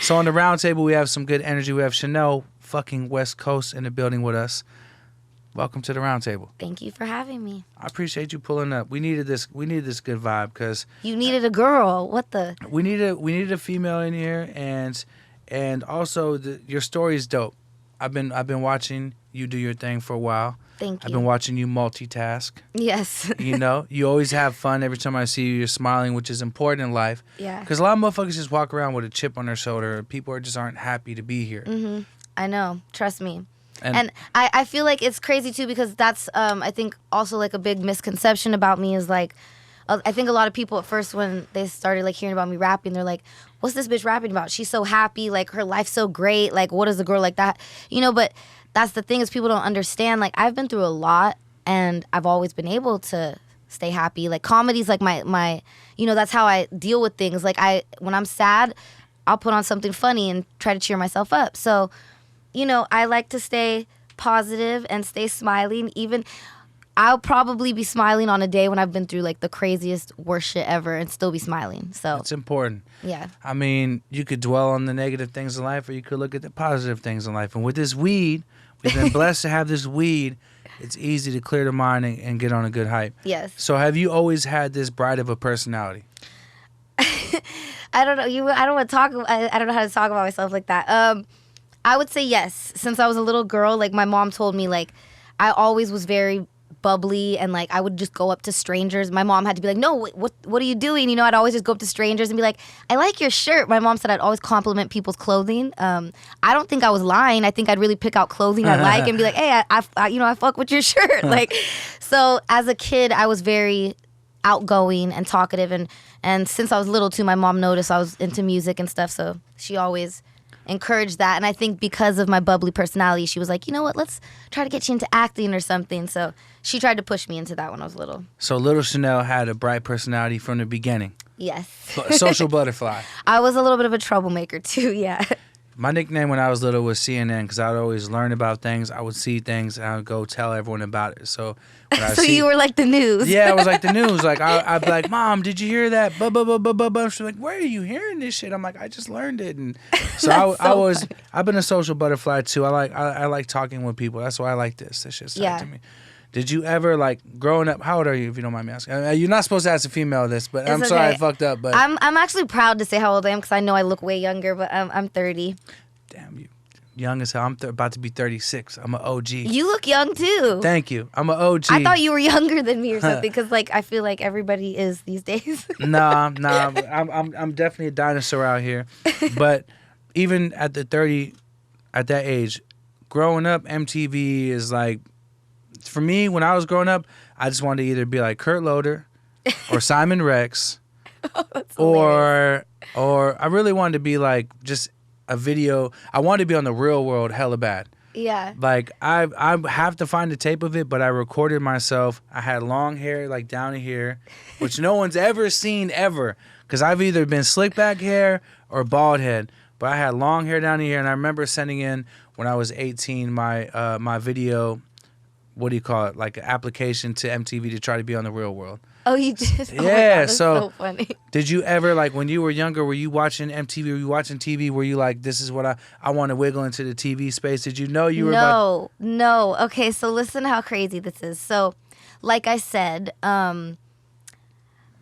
So on the round table, we have some good energy. We have Chanel, fucking West Coast, in the building with us. Welcome to the round table. Thank you for having me. I appreciate you pulling up. We needed this. We needed this good vibe because you needed a girl. What the? We needed a female in here, and also your story is dope. I've been watching you do your thing for a while. Thank you. I've been watching you multitask. Yes. You know, you always have fun. Every time I see you, you're smiling, which is important in life. Yeah. Because a lot of motherfuckers just walk around with a chip on their shoulder. People just aren't happy to be here. Mm-hmm. I know. Trust me. And I feel like it's crazy, too, because that's, I think, also, like, a big misconception about me is, like, I think a lot of people at first when they started, like, hearing about me rapping, they're like, what's this bitch rapping about? She's so happy. Like, her life's so great. Like, what is a girl like that? You know, but that's the thing is people don't understand. Like, I've been through a lot, and I've always been able to stay happy. Like, comedy's like my you know, that's how I deal with things. Like, when I'm sad, I'll put on something funny and try to cheer myself up. So, you know, I like to stay positive and stay smiling. Even I'll probably be smiling on a day when I've been through, like, the craziest, worst shit ever and still be smiling. So it's important. Yeah. I mean, you could dwell on the negative things in life or you could look at the positive things in life. And with this weed, we've been blessed to have this weed. It's easy to clear the mind and get on a good hype. Yes. So have you always had this bright of a personality? I don't know. I don't want to talk. I don't know how to talk about myself like that. I would say yes. Since I was a little girl, like, my mom told me, like, I always was very bubbly and, like, I would just go up to strangers. My mom had to be like, no, what are you doing? You know, I'd always just go up to strangers and be like, I like your shirt. My mom said I'd always compliment people's clothing. I don't think I was lying. I think I'd really pick out clothing I like and be like, hey, I fuck with your shirt. Like, so as a kid, I was very outgoing and talkative, and since I was little too, my mom noticed I was into music and stuff, so she always encouraged that. And I think because of my bubbly personality, she was like, you know what, let's try to get you into acting or something. So she tried to push me into that when I was little. So little Chanel had a bright personality from the beginning. Yes. Social butterfly. I was a little bit of a troublemaker too, yeah. My nickname when I was little was CNN because I would always learn about things. I would see things and I would go tell everyone about it. So when I so you were like the news. Yeah, I was like the news. Like I'd be like, Mom, did you hear that? She's like, where are you hearing this shit? I'm like, I just learned it. And so I've been a social butterfly too. I like talking with people. That's why I like this. This shit's tight to me. Did you ever, like, growing up, how old are you, if you don't mind me asking? You're not supposed to ask a female this, but I'm sorry I fucked up. But I'm actually proud to say how old I am because I know I look way younger, but I'm 30. Damn, you young as hell. I'm about to be 36. I'm an OG. You look young, too. Thank you. I'm an OG. I thought you were younger than me or something because, like, I feel like everybody is these days. Nah. I'm definitely a dinosaur out here. But even at that age, growing up, MTV is like, for me, when I was growing up, I just wanted to either be like Kurt Loder or Simon Rex, or I really wanted to be like just a video. I wanted to be on The Real World hella bad. Yeah. Like I have to find the tape of it, but I recorded myself. I had long hair like down to here, which no one's ever seen ever, because I've either been slick back hair or bald head. But I had long hair down to here, and I remember sending in when I was 18 my video. What do you call it? Like an application to MTV to try to be on The Real World. Oh, you did? Yeah. Oh my God, that's so funny. Did you ever, like, when you were younger, were you watching MTV? Were you watching TV? Were you like, this is what I want to wiggle into the TV space? Did you know you were No. Okay, so listen how crazy this is. So, like I said, oh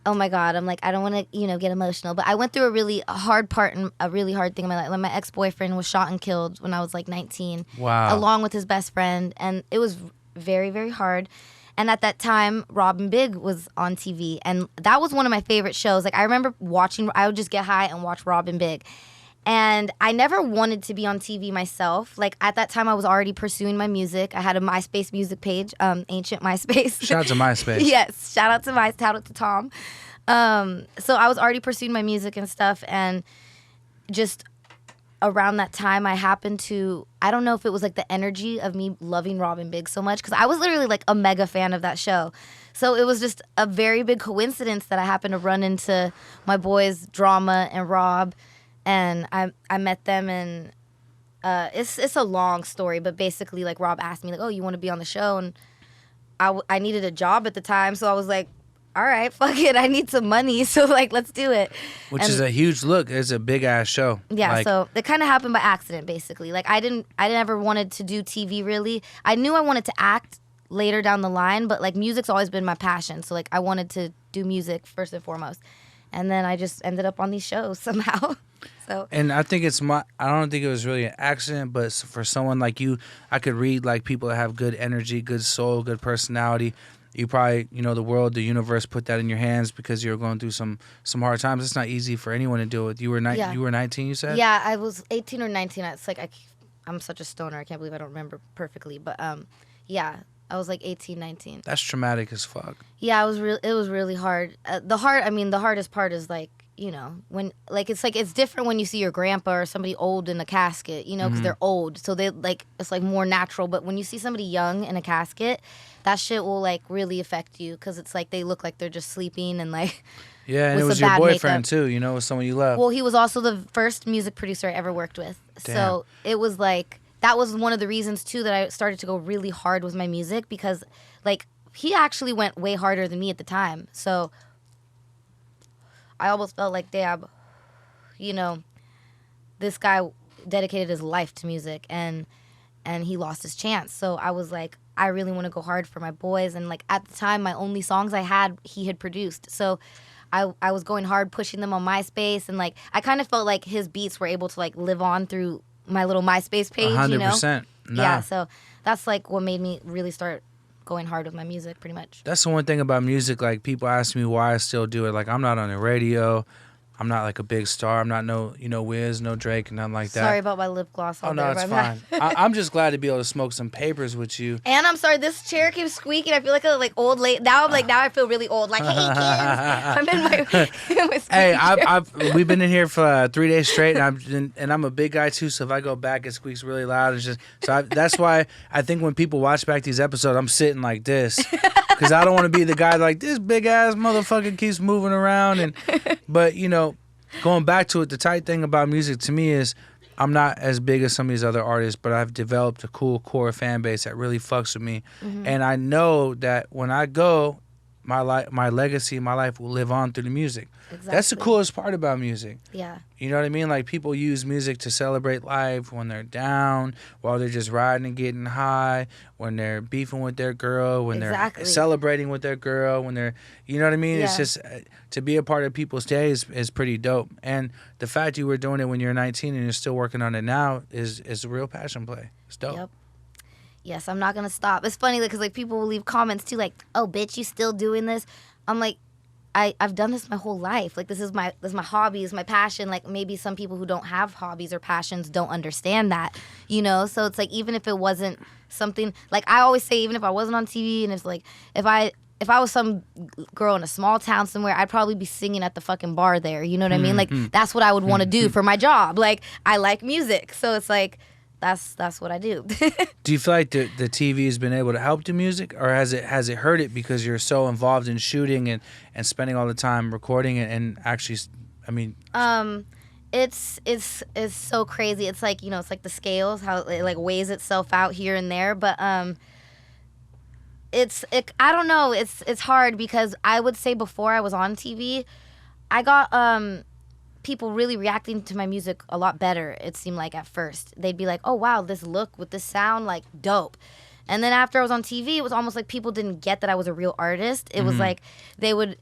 my God, I'm like, I don't want to, get emotional, but I went through a really hard part and a really hard thing in my life. Like, my ex-boyfriend was shot and killed when I was like 19. Wow. Along with his best friend, and it was very, very hard. And at that time, Robin Big was on TV, and that was one of my favorite shows. Like, I remember I would just get high and watch Robin Big. And I never wanted to be on TV myself. Like, at that time, I was already pursuing my music. I had a MySpace music page, ancient MySpace. Shout out to MySpace. Yes, shout out to Tom. So I was already pursuing my music and stuff, and just around that time, I happened to, I don't know if it was like the energy of me loving Robin Big so much, because I was literally like a mega fan of that show. So it was just a very big coincidence that I happened to run into my boys, Drama and Rob, and I met them, and it's a long story, but basically, like, Rob asked me, like, oh, you want to be on the show? And I needed a job at the time, so I was like, all right, fuck it, I need some money, so like let's do it. Which is a huge look. It's a big ass show. Yeah, like, so it kind of happened by accident, basically. Like I didn't ever wanted to do TV really. I knew I wanted to act later down the line, but like music's always been my passion. So like I wanted to do music first and foremost, and then I just ended up on these shows somehow. So. And I think I don't think it was really an accident, but for someone like you, I could read like people that have good energy, good soul, good personality. You probably, the world, the universe put that in your hands because you're going through some hard times. It's not easy for anyone to deal with. You were 19, you said? Yeah, I was 18 or 19. It's like I'm such a stoner. I can't believe I don't remember perfectly. But yeah, I was like 18, 19. That's traumatic as fuck. Yeah, it was really hard. The hardest part is like, when like it's different when you see your grandpa or somebody old in a casket, because they're old, so they like it's like more natural. But when you see somebody young in a casket, that shit will like really affect you because it's like they look like they're just sleeping and like yeah, and it was your boyfriend too, it was someone you loved. Well, he was also the first music producer I ever worked with. Damn. So it was like that was one of the reasons too that I started to go really hard with my music because like he actually went way harder than me at the time. So I almost felt like, damn, this guy dedicated his life to music and he lost his chance. So I was like, I really want to go hard for my boys. And like at the time, my only songs I had, he had produced. So I was going hard, pushing them on MySpace. And like, I kind of felt like his beats were able to like live on through my little MySpace page, 100%. Nah. Yeah, so that's like what made me really start going hard with my music, pretty much. That's the one thing about music. Like people ask me why I still do it. Like I'm not on the radio. I'm not like a big star. I'm not no Wiz, no Drake, nothing like that. Sorry about my lip gloss. Oh no, it's fine. I'm just glad to be able to smoke some papers with you. And I'm sorry, this chair keeps squeaking. I feel like a old lady. Now I feel really old. Like, hey kids, I'm in my hey, we've been in here for 3 days straight, and I'm a big guy too. So if I go back, it squeaks really loud. It's just that's why I think when people watch back these episodes, I'm sitting like this because I don't want to be the guy like this big ass motherfucker keeps moving around. But going back to it, the tight thing about music to me is I'm not as big as some of these other artists, but I've developed a cool core fan base that really fucks with me. Mm-hmm. And I know that when I go, my legacy, my life will live on through the music. Exactly. That's the coolest part about music. Yeah. You know what I mean? Like people use music to celebrate life when they're down, while they're just riding and getting high, when they're beefing with their girl, when they're celebrating with their girl, when they're, you know what I mean? Yeah. It's just to be a part of people's day is pretty dope. And the fact you were doing it when you're 19 and you're still working on it now is a real passion play. It's dope. Yep. Yes, I'm not gonna stop. It's funny because like people will leave comments too, like, "Oh, bitch, you still doing this?" I'm like, I've done this my whole life. Like this is my hobby, is my passion. Like maybe some people who don't have hobbies or passions don't understand that, So it's like even if it wasn't something like I always say, even if I wasn't on TV and it's like if I was some girl in a small town somewhere, I'd probably be singing at the fucking bar there. You know what I mean? Like that's what I would want to do for my job. Like I like music, so it's like. That's what I do. Do you feel like the TV has been able to help the music, or has it hurt it because you're so involved in shooting and spending all the time recording it and actually, I mean. It's so crazy. It's like it's like the scales, how it like weighs itself out here and there, but I don't know. It's hard because I would say before I was on TV, I got people really reacting to my music a lot better, it seemed like at first. They'd be like, oh, wow, this look with this sound, like, dope. And then after I was on TV, it was almost like people didn't get that I was a real artist. It was like they would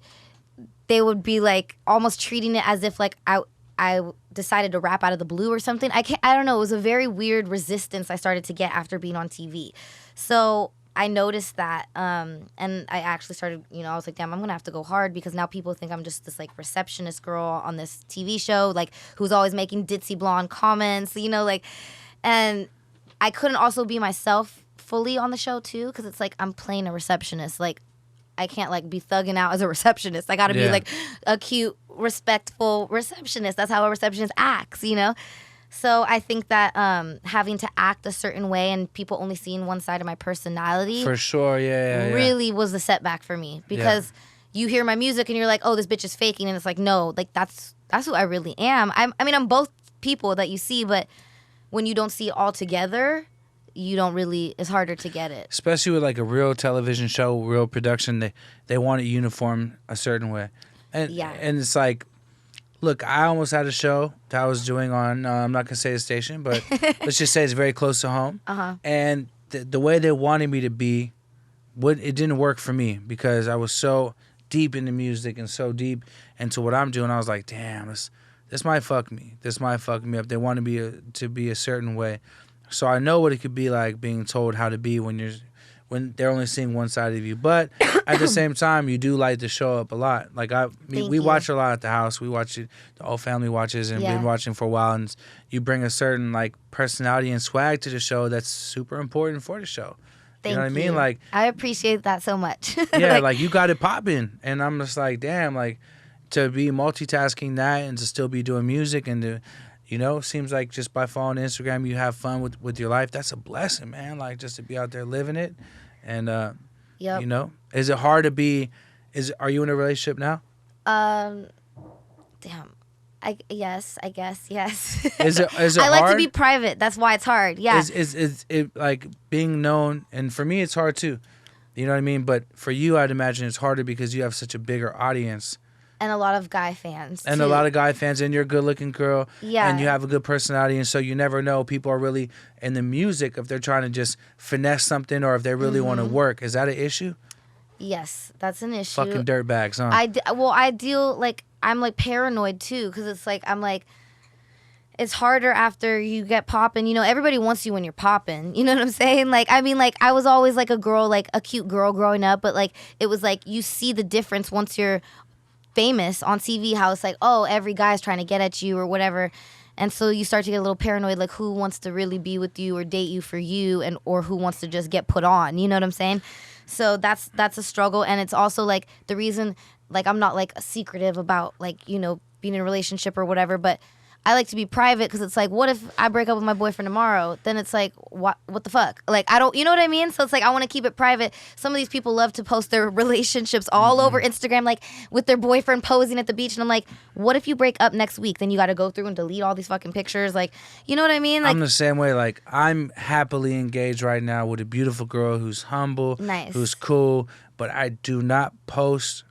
be like almost treating it as if like I decided to rap out of the blue or something. I don't know. It was a very weird resistance I started to get after being on TV. So I noticed that, and I actually started, I was like, damn, I'm going to have to go hard because now people think I'm just this, like, receptionist girl on this TV show, like, who's always making ditzy blonde comments, and I couldn't also be myself fully on the show, too, because it's like I'm playing a receptionist. Like, I can't, like, be thugging out as a receptionist. I got to be, like, a cute, respectful receptionist. That's how a receptionist acts, So I think that having to act a certain way and people only seeing one side of my personality for sure, really was a setback for me because you hear my music and you're like, oh, this bitch is faking, and it's like, no, like that's who I really am. I mean, I'm both people that you see, but when you don't see it all together, you don't really, it's harder to get it. Especially with like a real television show, real production, they want it uniform a certain way. And it's like, look, I almost had a show that I was doing on, I'm not going to say the station, but let's just say it's very close to home. And the way they wanted me to be, it didn't work for me because I was so deep into music and so deep into what I'm doing. I was like, damn, this might fuck me. This might fuck me up. They want to be a certain way. So I know what it could be like being told how to be when they're only seeing one side of you. But at the same time, you do like to show up a lot. Like we watch a lot at the house. We watch it. The whole family watches, and we've been watching for a while. And you bring a certain like personality and swag to the show that's super important for the show. You know what I mean? Like, I appreciate that so much. Yeah, like you got it popping, and I'm just like, damn, like to be multitasking that and to still be doing music and to, seems like just by following Instagram you have fun with your life. That's a blessing, man. Like just to be out there living it, and is it hard to be? Are you in a relationship now? Damn. I guess, yes. Is it I like hard? to be private. That's why it's hard. Yeah. Is it like being known? And for me, it's hard too. You know what I mean? But for you, I'd imagine it's harder because you have such a bigger audience. And a lot of guy fans. And too. a lot of guy fans. And you're a good-looking girl. Yeah. And you have a good personality. And so you never know. People are really in the music if they're trying to just finesse something or if they really want to work. Is that an issue? Yes, that's an issue. Fucking dirtbags, huh? I deal, like, I'm, like, paranoid, too, because it's, like, it's harder after you get popping. Everybody wants you when you're popping. You know what I'm saying? Like, I mean, like, I was always, like, a girl, like, a cute girl growing up, but, like, it was, like, you see the difference once you're famous on TV, how it's, like, oh, every guy's trying to get at you or whatever. And so you start to get a little paranoid, like, who wants to really be with you or date you for you, or who wants to just get put on. You know what I'm saying? So that's a struggle, and it's also like the reason, like I'm not like secretive about like being in a relationship or whatever, but I like to be private because it's like, what if I break up with my boyfriend tomorrow? Then it's like, what the fuck? Like I don't, you know what I mean? So it's like I want to keep it private. Some of these people love to post their relationships all over Instagram, like with their boyfriend posing at the beach, and I'm like, what if you break up next week? Then you got to go through and delete all these fucking pictures, like, you know what I mean? Like, I'm the same way. Like I'm happily engaged right now with a beautiful girl who's humble, nice, who's cool, but I do not post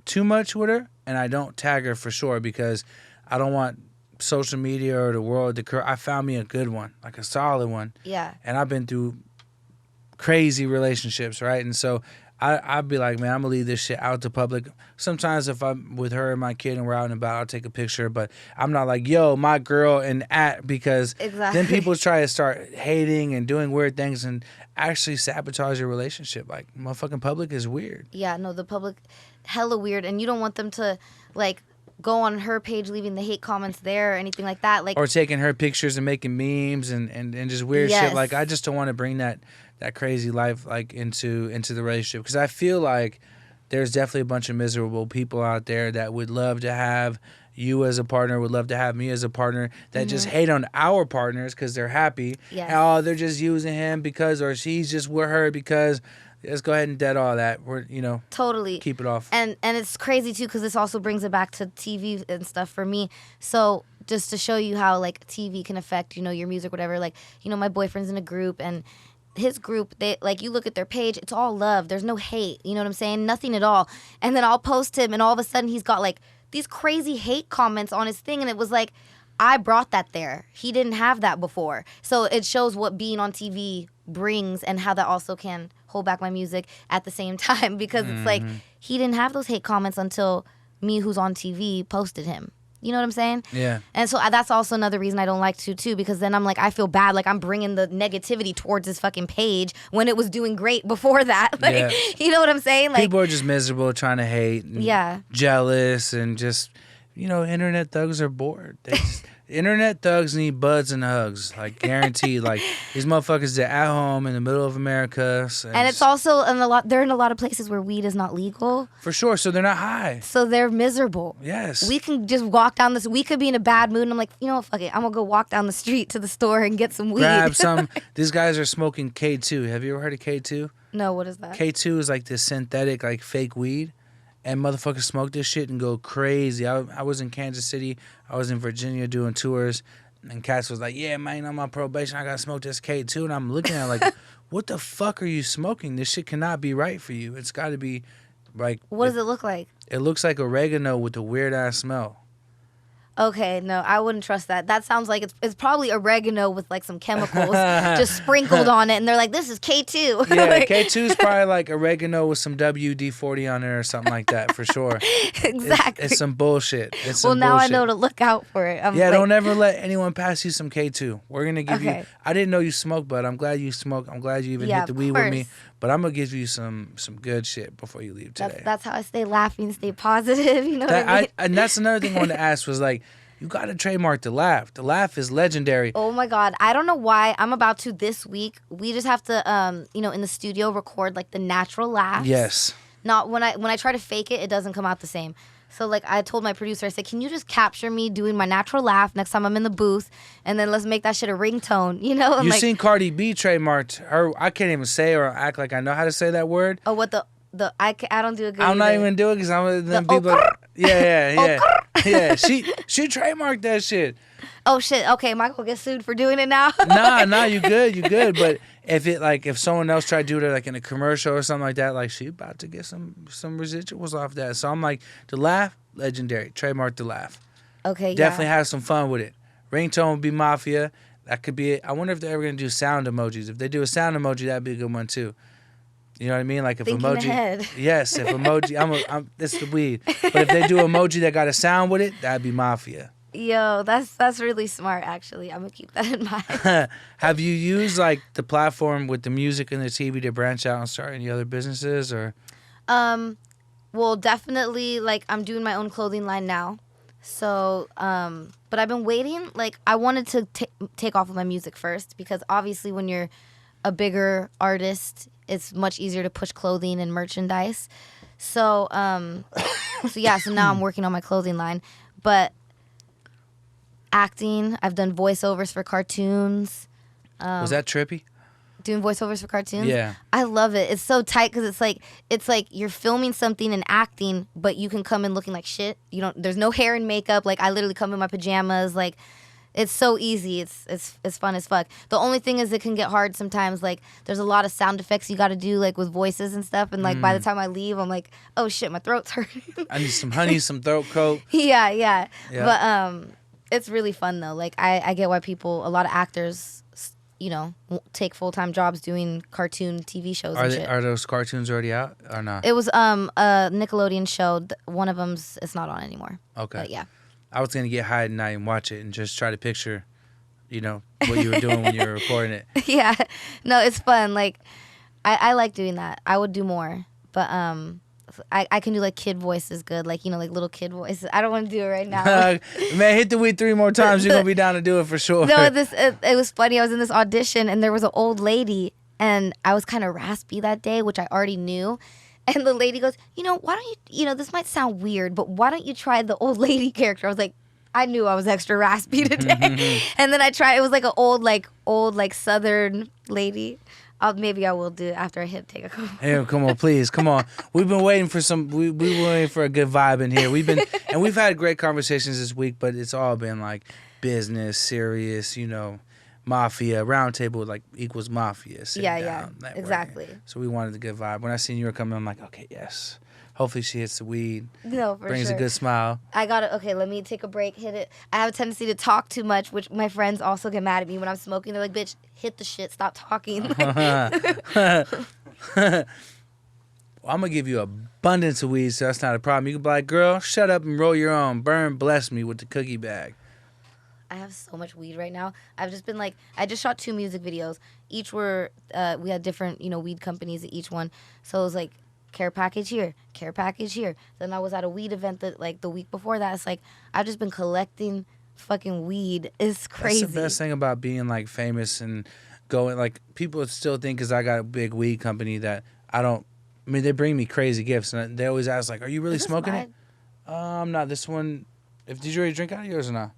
too much with her, and I don't tag her for sure because I don't want social media or the world I found me a good one, like a solid one. Yeah. And I've been through crazy relationships, right? And so I'd be like, man, I'm gonna leave this shit out to public. Sometimes if I'm with her and my kid and we're out and about, I'll take a picture, but I'm not like, yo, my girl and because then people try to start hating and doing weird things and actually sabotage your relationship. Like motherfucking public is weird. Yeah, no, the public hella weird, and you don't want them to like go on her page leaving the hate comments there or anything like that, like, or taking her pictures and making memes and just weird shit. Like I just don't want to bring that crazy life like into the relationship, because I feel like there's definitely a bunch of miserable people out there that would love to have you as a partner, would love to have me as a partner, that just hate on our partners because they're happy. Yes. Oh, they're just using him because, or she's just with her because. Let's go ahead and dead all that. We're, totally keep it off. And it's crazy too because this also brings it back to TV and stuff for me. So just to show you how like TV can affect your music, whatever. Like my boyfriend's in a group, and his group, they like, you look at their page, it's all love. There's no hate. You know what I'm saying? Nothing at all. And then I'll post him, and all of a sudden he's got like these crazy hate comments on his thing, and it was like, I brought that there. He didn't have that before. So it shows what being on TV brings and how that also can hold back my music at the same time, because it's like he didn't have those hate comments until me, who's on TV, posted him. You know what I'm saying? Yeah. And so that's also another reason I don't like to too, because then I'm like, I feel bad, like I'm bringing the negativity towards this fucking page when it was doing great before that. Like, you know what I'm saying? Like, people are just miserable, trying to hate, and jealous, and just internet thugs are bored. Internet thugs need buds and hugs, like guaranteed. Like these motherfuckers are at home in the middle of America, and it's also they're in a lot of places where weed is not legal. For sure, so they're not high. So they're miserable. Yes, we can just walk down this. We could be in a bad mood, and I'm like, you know what, fuck it, I'm gonna go walk down the street to the store and get some weed. Grab some. These guys are smoking K2. Have you ever heard of K2? No, what is that? K2 is like this synthetic, like fake weed. And motherfuckers smoke this shit and go crazy. I was in Kansas City. I was in Virginia doing tours. And Cass was like, yeah, man, on my probation, I got to smoke this K2. And I'm looking at it like, what the fuck are you smoking? This shit cannot be right for you. It's got to be like. What does it look like? It looks like oregano with a weird-ass smell. Okay, no, I wouldn't trust that. That sounds like it's probably oregano with like some chemicals just sprinkled on it, and they're like, "This is K2." Yeah, Like, K2 is probably like oregano with some WD-40 on it or something like that for sure. Exactly. It's some bullshit. It's well, some now bullshit. I know to look out for it. I'm Yeah, like, don't ever let anyone pass you some K2. We're gonna give you. Okay. I didn't know you smoked, but I'm glad you smoke. I'm glad you even Yeah, hit the of weed with me. course. But I'm gonna give you some good shit before you leave today. That's how I stay laughing, stay positive. You know what I mean? And that's another thing I wanted to ask was like, you got to trademark the laugh. The laugh is legendary. Oh my God. I don't know why. I'm about to this week. We just have to, in the studio record like the natural laughs. Yes. Not when I try to fake it, it doesn't come out the same. So like I told my producer, I said, can you just capture me doing my natural laugh next time I'm in the booth, and then let's make that shit a ringtone, you know? And You like, seen Cardi B trademarked her? I can't even say or act like I know how to say that word. oh, what I don't do a good. I'm not either. even doing it because I'm them The people. Yeah. Yeah. She trademarked that shit. Oh shit. Okay, Michael gets sued for doing it now. Nah, you good. But if someone else tried to do it like in a commercial or something like that, like she about to get some residuals off that. So I'm like, the laugh, legendary. Trademark the laugh. Okay, yeah. Definitely have some fun with it. Ringtone would be Mafia. That could be it. I wonder if they're ever gonna do sound emojis. If they do a sound emoji, that'd be a good one too. You know what I mean? Like if Thinking emoji. ahead. Yes, if emoji. It's the weed. But if they do emoji that got a sound with it, that'd be Mafia. Yo, that's really smart. Actually, I'm gonna keep that in mind. Have you used like the platform with the music and the TV to branch out and start any other businesses or? Well, definitely. Like I'm doing my own clothing line now. So, but I've been waiting. Like I wanted to take off with my music first because obviously when you're a bigger artist, it's much easier to push clothing and merchandise. So, so now I'm working on my clothing line, but acting, I've done voiceovers for cartoons. Was that trippy? Doing voiceovers for cartoons? Yeah. I love it. It's so tight because it's like you're filming something and acting, but you can come in looking like shit. There's no hair and makeup. Like I literally come in my pajamas. Like it's so easy. It's fun as fuck. The only thing is it can get hard sometimes. Like there's a lot of sound effects you got to do like with voices and stuff. And like by the time I leave, I'm like, oh shit, my throat's hurting. I need some honey, some throat coat. Yeah. But it's really fun though. Like I get why a lot of actors, take full-time jobs doing cartoon TV shows and shit. Are those cartoons already out or not? It was a Nickelodeon show. One of them's it's not on anymore. Okay. But yeah. I was gonna get high tonight and watch it and just try to picture, what you were doing when you were recording it. Yeah. No, it's fun. Like I like doing that. I would do more. But I can do like kid voices good, like like little kid voices. I don't want to do it right now. Man, hit the weed 3 more times. You're gonna be down to do it for sure. No, it was funny. I was in this audition and there was an old lady and I was kind of raspy that day, which I already knew. And the lady goes, why don't you, this might sound weird, but why don't you try the old lady character? I was like, I knew I was extra raspy today. And then I tried. It was like an old Southern lady. Maybe I will do it after I take a couple. Hey, come on, please, come on. We've been waiting for we waiting for a good vibe in here. We've had great conversations this week, but it's all been like business, serious, mafia, round table like equals mafia. Yeah, exactly. So we wanted a good vibe. When I seen you were coming, I'm like, okay, yes. Hopefully she hits the weed. No, for brings sure. a good smile. I got it. Okay, let me take a break. Hit it. I have a tendency to talk too much, which my friends also get mad at me when I'm smoking. They're like, "Bitch, hit the shit. Stop talking." Well, I'm gonna give you abundance of weed, so that's not a problem. You can be like, "Girl, shut up and roll your own." Burn, bless me with the cookie bag. I have so much weed right now. I've just been like, I just shot 2 music videos. Each were, we had different, weed companies at each one. So it was like, care package here, care package here. Then I was at a weed event that like the week before that. It's like, I've just been collecting fucking weed. It's crazy. That's the best thing about being like famous and going, like people still think because I got a big weed company that they bring me crazy gifts and they always ask like, are you really smoking it? I'm not. This one, did you already drink out of yours or not?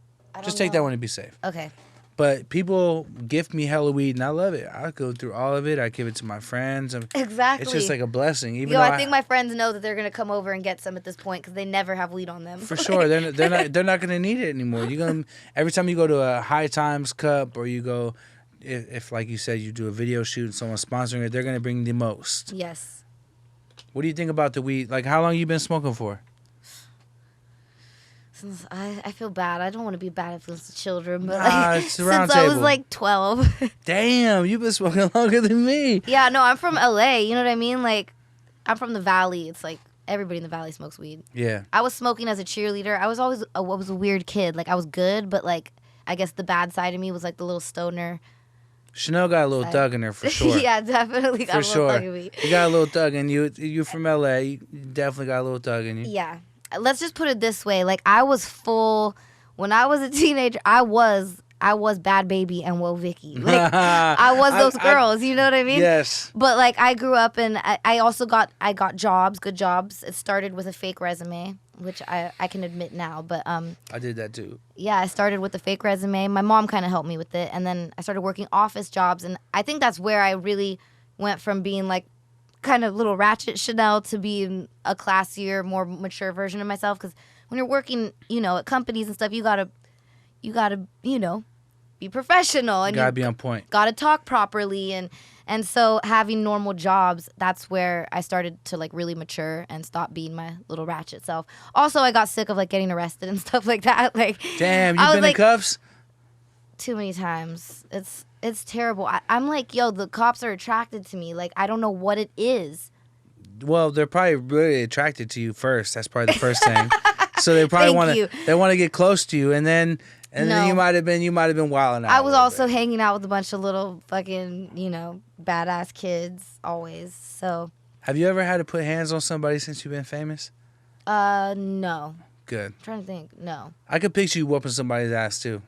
Just take that one and be safe. Okay. But people gift me hella weed, and I love it. I go through all of it. I give it to my friends. Exactly. It's just like a blessing. Even Yo, though I think my friends know that they're gonna come over and get some at this point because they never have weed on them. for sure, they're not gonna need it anymore. You're gonna every time you go to a High Times Cup or you go, if like you said you do a video shoot and someone's sponsoring it, they're gonna bring the most. Yes. What do you think about the weed? Like, how long you been smoking for? Since I feel bad. I don't want to be bad influence to children, but It's a round since I was table. like 12. Damn, you've been smoking longer than me. Yeah, no, I'm from LA. You know what I mean? Like, I'm from the Valley. It's like everybody in the Valley smokes weed. Yeah. I was smoking as a cheerleader. I was always I was a weird kid. Like, I was good, but like I guess the bad side of me was like the little stoner. Chanel got a little thug in her for sure. Yeah, definitely got For a little sure. thug in me. You got a little thug in you. You from LA. You definitely got a little thug in you. Yeah. Let's just put it this way. Like, I was full when I was a teenager. I was Bad Baby and Whoa Vicky. Like, I was those girls. You know what I mean? Yes. But like, I grew up and I also got jobs, good jobs. It started with a fake resume, which I can admit now. But I did that too. yeah, I started with a fake resume. My mom kind of helped me with it, and then I started working office jobs, and I think that's where I really went from being like kind of little ratchet Chanel to being a classier, more mature version of myself. Because when you're working, you know, at companies and stuff, you gotta, you know, be professional and Gotta be on point. Gotta talk properly, and so having normal jobs, that's where I started to like really mature and stop being my little ratchet self. Also, I got sick of like getting arrested and stuff like that. Like, Damn, I you was been like, in cuffs? too many times. It's terrible. I'm like, yo, the cops are attracted to me. Like, I don't know what it is. Well, they're probably really attracted to you first. That's probably the first thing. So they probably Thank want to get close to you, and then No. you might have been wilding out. I was also hanging out with a bunch of little fucking, you know, badass kids always. So, Have you ever had to put hands on somebody since you've been famous? no. Good. I'm trying to think. No. I could picture you whooping somebody's ass too.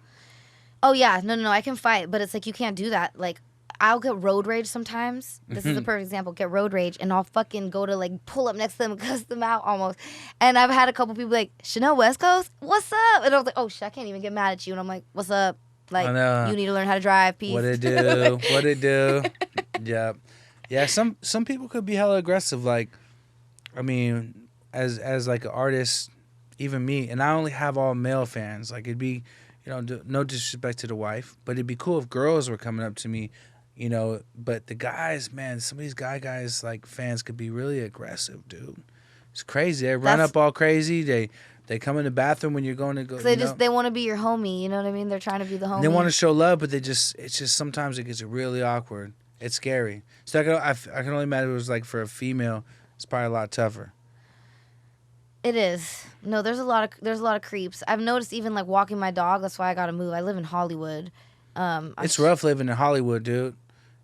Oh yeah, no, I can fight, but it's like you can't do that. Like, I'll get road rage sometimes. This is a perfect example. Get road rage, and I'll fucking go to like pull up next to them and cuss them out almost. And I've had a couple people like, Chanel West Coast, what's up? And I was like, oh shit, I can't even get mad at you. And I'm like, what's up? Like, I know. you need to learn how to drive. Peace. What it do? What it do? Yeah, yeah. Some people could be hella aggressive. Like, I mean, as like an artist, even me, and I only have all male fans. Like, it'd be, you know, no disrespect to the wife, but it'd be cool if girls were coming up to me, you know. But the guys, man, some of these guys like fans could be really aggressive, dude. It's crazy. They run up all crazy. They come in the bathroom when you're going to go. They want to be your homie. You know what I mean? They're trying to be the homie. They want to show love, but it's just sometimes it gets really awkward. It's scary. So I can only imagine it was like for a female. It's probably a lot tougher. It is. No, there's a lot of creeps. I've noticed even like walking my dog. That's why I gotta move. I live in Hollywood. It's rough living in Hollywood, dude.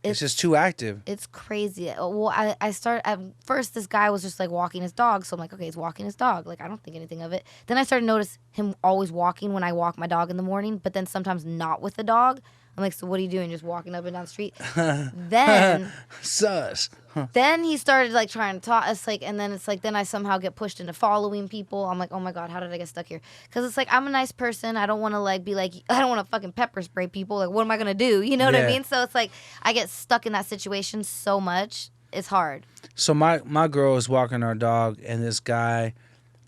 It's just too active. It's crazy. Well, I started at first. This guy was just like walking his dog, so I'm like, okay, he's walking his dog. Like, I don't think anything of it. Then I started to notice him always walking when I walk my dog in the morning, but then sometimes not with the dog. I'm like, so what are you doing? Just walking up and down the street? Then Sus. Huh. Then he started like trying to talk us, like, and then it's like then I somehow get pushed into following people. I'm like, oh my god, how did I get stuck here? Because it's like I'm a nice person. I don't want to like be like I don't want to fucking pepper spray people. Like, what am I gonna do? You know what I mean? So it's like I get stuck in that situation so much. It's hard. So my girl was walking our dog, and this guy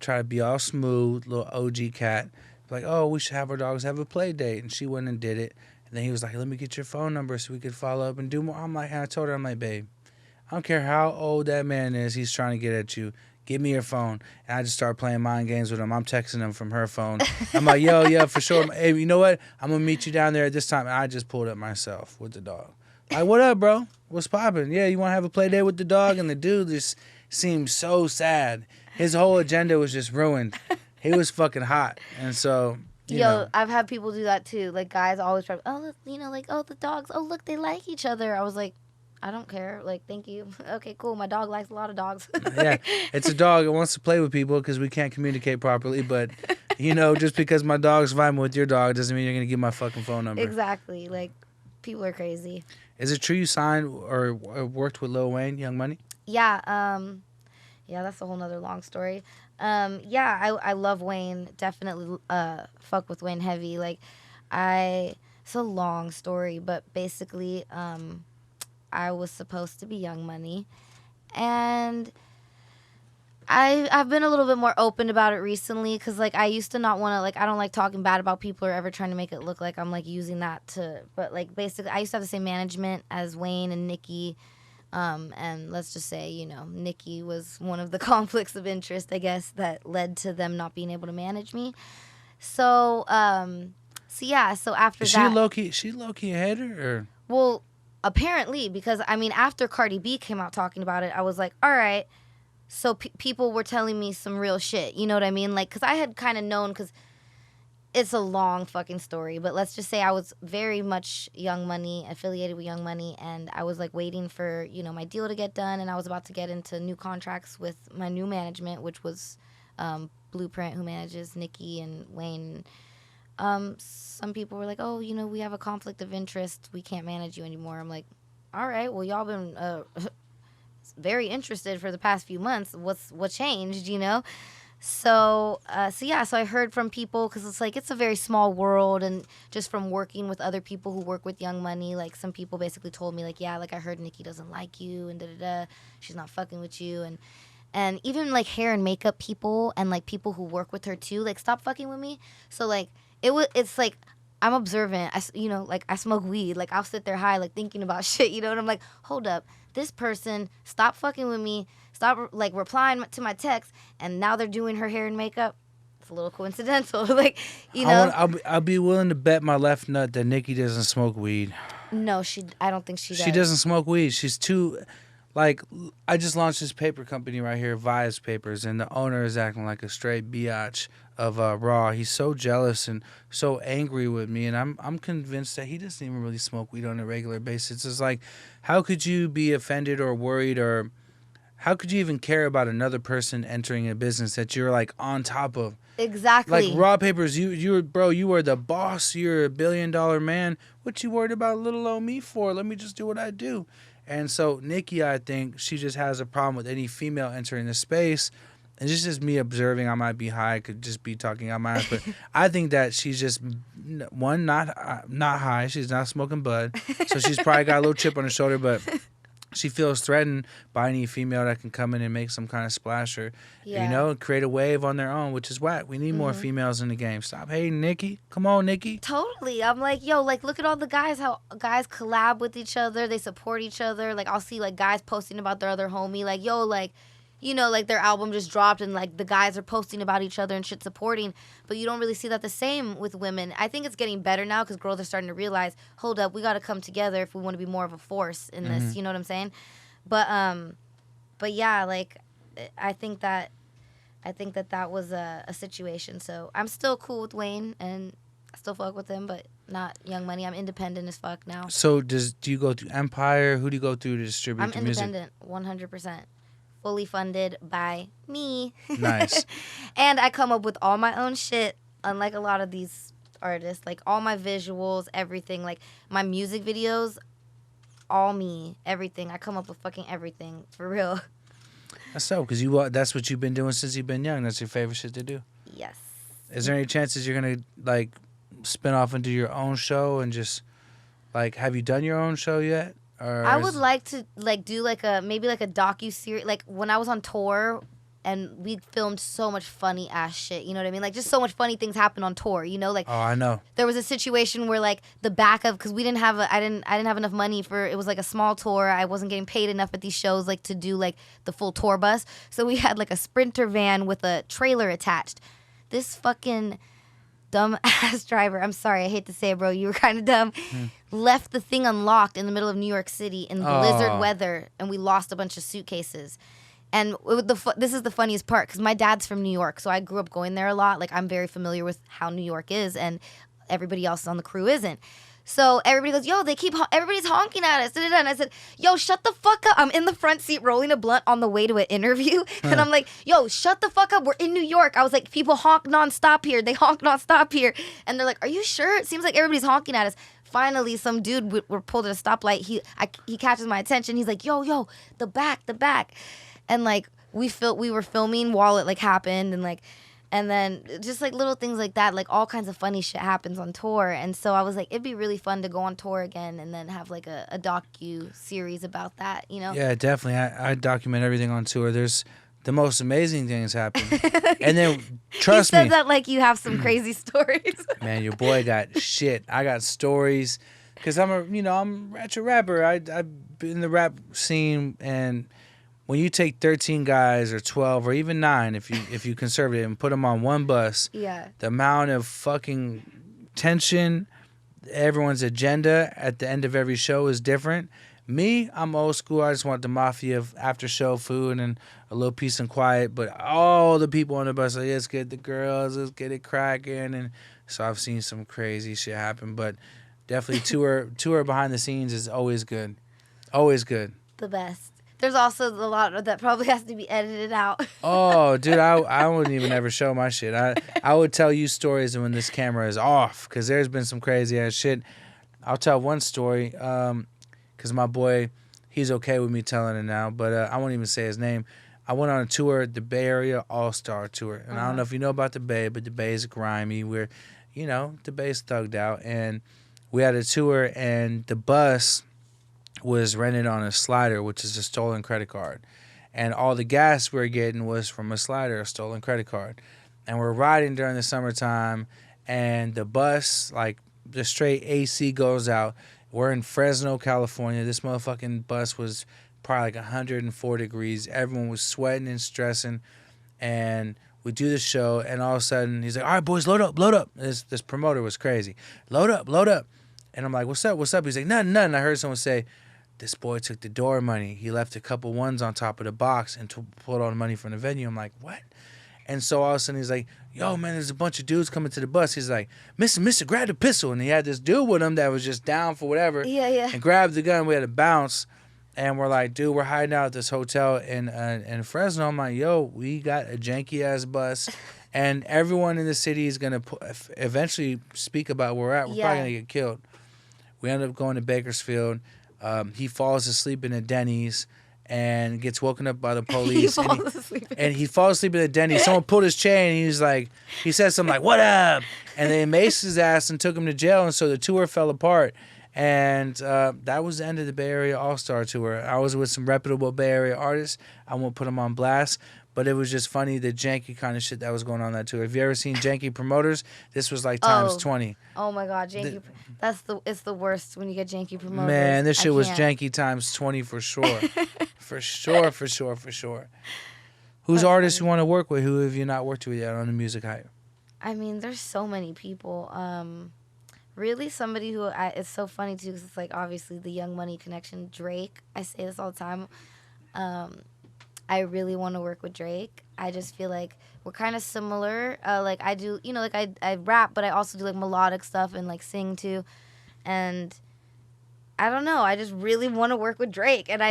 tried to be all smooth, little OG cat, like, oh, we should have our dogs have a play date, and she went and did it. And then he was like, let me get your phone number so we could follow up and do more. I'm like, and I told her, I'm like, babe, I don't care how old that man is, he's trying to get at you. Give me your phone. And I just started playing mind games with him. I'm texting him from her phone. I'm like, yo, yeah, for sure. Hey, you know what? I'm going to meet you down there at this time. And I just pulled up myself with the dog. Like, what up, bro? What's poppin'? Yeah, you want to have a play date with the dog? And the dude just seemed so sad. His whole agenda was just ruined. He was fucking hot. And so... You know. I've had people do that too. Like, guys always try, oh, look, you know, like, oh, the dogs, oh, look, they like each other. I was like, I don't care. Like, thank you. Okay, cool. My dog likes a lot of dogs. Yeah, it's a dog. It wants to play with people because we can't communicate properly. But, you know, just because my dog's vibing with your dog doesn't mean you're going to give my fucking phone number. Exactly. Like, people are crazy. Is it true you signed or worked with Lil Wayne, Young Money? Yeah. Yeah, that's a whole nother long story. Yeah, I love Wayne. Definitely fuck with Wayne heavy. Like, I It's a long story, but basically, I was supposed to be Young Money, and I've been a little bit more open about it recently because like I used to not want to like I don't like talking bad about people or ever trying to make it look like I'm like using that to, but like basically I used to have the same management as Wayne and Nikki, and let's just say Nikki was one of the conflicts of interest I guess that led to them not being able to manage me. So yeah, so after Is that, she low key a hater or? well, apparently, because I mean after Cardi B came out talking about it, I was like, all right. So people were telling me some real shit, you know what I mean? Like, because I had kind of known, because it's a long fucking story, but let's just say I was very much Young Money, affiliated with Young Money, and I was like waiting for, my deal to get done, and I was about to get into new contracts with my new management, which was Blueprint, who manages Nikki and Wayne. Some people were like, oh, we have a conflict of interest. We can't manage you anymore. I'm like, all right, well, y'all been very interested for the past few months. What changed, So I heard from people because it's a very small world, and just from working with other people who work with Young Money, like some people basically told me like, yeah, like I heard Nikki doesn't like you and she's not fucking with you, and even like hair and makeup people and like people who work with her too, like stop fucking with me. So like it's like I'm observant. I smoke weed. Like I'll sit there high, like thinking about shit, and I'm like, hold up, this person stop fucking with me, stop like replying to my text, and now they're doing her hair and makeup. It's a little coincidental, like I'll be willing to bet my left nut that Nikki doesn't smoke weed. No, I don't think she does. She doesn't smoke weed. She's too. Like, I just launched this paper company right here, Vias Papers, and the owner is acting like a straight biatch of Raw. He's so jealous and so angry with me, and I'm convinced that he doesn't even really smoke weed on a regular basis. It's like, how could you be offended or worried, or how could you even care about another person entering a business that you're like on top of? Exactly. Like Raw Papers, you were the boss. You're a $1 billion man. What you worried about little old me for? Let me just do what I do. And so Nikki, I think she just has a problem with any female entering the space. And this is just me observing. I might be high, I could just be talking out my ass, but I think that she's just not high. She's not smoking bud, so she's probably got a little chip on her shoulder. But she feels threatened by any female that can come in and make some kind of splash or, create a wave on their own, which is whack. We need more females in the game. Stop hating, Nikki. Come on, Nikki. Totally. I'm like, yo, like, look at all the guys, how guys collab with each other. They support each other. Like, I'll see, like, guys posting about their other homie. Like, yo, like, like, their album just dropped and, like, the guys are posting about each other and shit, supporting. But you don't really see that the same with women. I think it's getting better now because girls are starting to realize, hold up, we got to come together if we want to be more of a force in this. You know what I'm saying? But yeah, like, I think that was a situation. So I'm still cool with Wayne and I still fuck with him, but not Young Money. I'm independent as fuck now. So do you go through Empire? Who do you go through to distribute the music? I'm independent, 100%. Fully funded by me. Nice. And I come up with all my own shit, unlike a lot of these artists. Like, all my visuals, everything. Like, my music videos, all me. Everything. I come up with fucking everything. For real. That's so, because that's what you've been doing since you've been young. That's your favorite shit to do. Yes. Is there any chances you're going to, like, spin off into your own show and just, like, have you done your own show yet? I would like to like do like maybe a docu-series. Like when I was on tour and we filmed so much funny ass shit, you know what I mean? Like just so much funny things happen on tour, like. Oh, I know. There was a situation where like the back of, because we didn't have I didn't have enough money for, it was like a small tour. I wasn't getting paid enough at these shows like to do like the full tour bus. So we had like a Sprinter van with a trailer attached. This fucking dumb ass driver, I'm sorry, I hate to say it, bro, you were kind of dumb, left the thing unlocked in the middle of New York City in blizzard weather, and we lost a bunch of suitcases. And this is the funniest part, because my dad's from New York, so I grew up going there a lot. Like, I'm very familiar with how New York is, and everybody else on the crew isn't. So everybody goes, yo, everybody's honking at us. And I said, yo, shut the fuck up. I'm in the front seat rolling a blunt on the way to an interview. And I'm like, yo, shut the fuck up. We're in New York. I was like, people honk nonstop here. They honk nonstop here. And they're like, are you sure? It seems like everybody's honking at us. Finally, some dude we're pulled at a stoplight. He catches my attention. He's like, yo, the back. And like we were filming while it like happened, and like. And then just like little things like that, like all kinds of funny shit happens on tour. And so I was like, it'd be really fun to go on tour again and then have like a docu series about that, you know? Yeah, definitely. I document everything on tour. There's the most amazing things happen. And then, trust you said me. that like you have some crazy stories. Man, your boy got shit. I got stories. Because I'm a ratchet rapper. I've been in the rap scene, and when you take 13 guys or 12 or even 9, if you conservative, and put them on one bus, Yeah. the amount of fucking tension, everyone's agenda at the end of every show is different. Me, I'm old school. I just want the mafia of after show food and a little peace and quiet. But all the people on the bus are like, let's get the girls, let's get it cracking. And so I've seen some crazy shit happen. But definitely tour behind the scenes is always good. Always good. The best. There's also a lot that probably has to be edited out. Oh, dude, I wouldn't even ever show my shit. I would tell you stories when this camera is off, because there's been some crazy ass shit. I'll tell one story, because my boy, he's okay with me telling it now, but I won't even say his name. I went on a tour, the Bay Area All-Star Tour. And I don't know if you know about the Bay, but the Bay is grimy. The Bay's thugged out. And we had a tour, and the bus was rented on a slider, which is a stolen credit card. And all the gas we were getting was from a slider, a stolen credit card. And we're riding during the summertime, and the bus, like, the straight AC goes out. We're in Fresno, California. This motherfucking bus was probably like 104 degrees. Everyone was sweating and stressing. And we do the show, and all of a sudden, he's like, all right, boys, load up, load up. This promoter was crazy. Load up, load up. And I'm like, what's up, what's up? He's like, nothing, nothing. I heard someone say, this boy took the door money. He left a couple ones on top of the box and pulled all the money from the venue. I'm like, what? And so all of a sudden he's like, yo, man, there's a bunch of dudes coming to the bus. He's like, Mister, grab the pistol. And he had this dude with him that was just down for whatever. Yeah. And grabbed the gun. We had to bounce. And we're like, dude, we're hiding out at this hotel in Fresno. I'm like, yo, we got a janky-ass bus. And everyone in the city is going to eventually speak about where we're at. We're probably going to get killed. We ended up going to Bakersfield. He falls asleep in a Denny's and gets woken up by the police. He falls asleep in the Denny's. Someone pulled his chain, and he said something like, what up? And they maced his ass and took him to jail, and so the tour fell apart. And that was the end of the Bay Area All-Star Tour. I was with some reputable Bay Area artists. I won't put them on blast. But it was just funny, the janky kind of shit that was going on that tour. Have you ever seen janky promoters? This was like times 20. Oh my God, janky. It's the worst when you get janky promoters. Man, this shit was janky times 20 for sure. for sure. Who's artists you want to work with? Who have you not worked with yet on the music hype? I mean, there's so many people. Really, somebody who it's so funny too, because it's like obviously the Young Money connection. Drake. I say this all the time. I really want to work with Drake. I just feel like we're kind of similar. Like I do, I rap, but I also do like melodic stuff and like sing too. And I don't know. I just really want to work with Drake. And